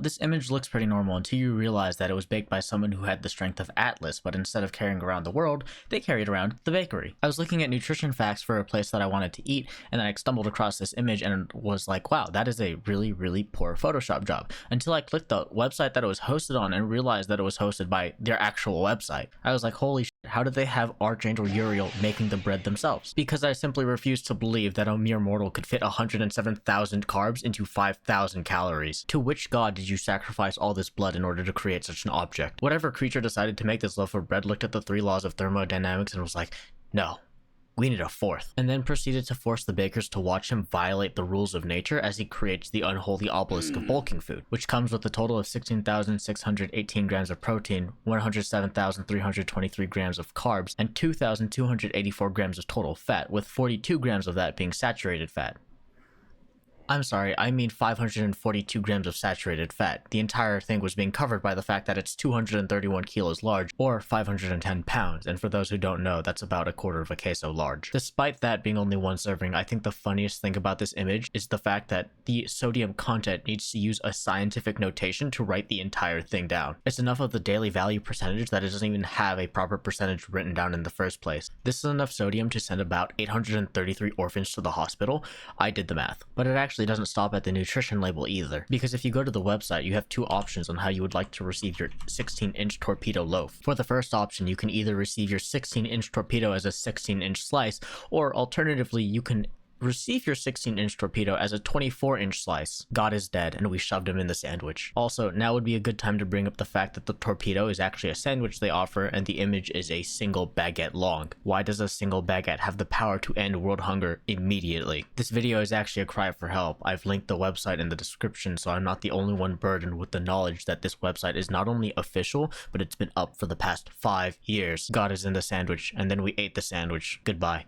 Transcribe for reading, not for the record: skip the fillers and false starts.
This image looks pretty normal until you realize that it was baked by someone who had the strength of Atlas, but instead of carrying around the world, they carried around the bakery. I was looking at nutrition facts for a place that I wanted to eat, and then I stumbled across this image and was like, wow, that is a really, really poor Photoshop job. Until I clicked the website that it was hosted on and realized that it was hosted by their actual website. I was like, holy shit, how did they have Archangel Uriel making the bread themselves? Because I simply refused to believe that a mere mortal could fit 107,000 carbs into 5,000 calories. To which god did you sacrifice all this blood in order to create such an object? Whatever creature decided to make this loaf of bread looked at the 3 laws of thermodynamics and was like, no, we need a 4th. And then proceeded to force the bakers to watch him violate the rules of nature as he creates the unholy obelisk of bulking food, which comes with a total of 16,618 grams of protein, 107,323 grams of carbs, and 2,284 grams of total fat, with 42 grams of that being saturated fat. I'm sorry, I mean 542 grams of saturated fat. The entire thing was being covered by the fact that it's 231 kilos large, or 510 pounds, and for those who don't know, that's about a quarter of a queso large. Despite that being only one serving, I think the funniest thing about this image is the fact that the sodium content needs to use a scientific notation to write the entire thing down. It's enough of the daily value percentage that it doesn't even have a proper percentage written down in the first place. This is enough sodium to send about 833 orphans to the hospital. I did the math. But it actually doesn't stop at the nutrition label either, because if you go to the website, you have 2 options on how you would like to receive your 16-inch torpedo loaf. For the first option, you can either receive your 16-inch torpedo as a 16-inch slice, or alternatively, you can receive your 16-inch torpedo as a 24-inch slice. God is dead, and we shoved him in the sandwich. Also, now would be a good time to bring up the fact that the torpedo is actually a sandwich they offer, and the image is a single baguette long. Why does a single baguette have the power to end world hunger immediately? This video is actually a cry for help. I've linked the website in the description, so I'm not the only one burdened with the knowledge that this website is not only official, but it's been up for the past 5 years. God is in the sandwich, and then we ate the sandwich. Goodbye.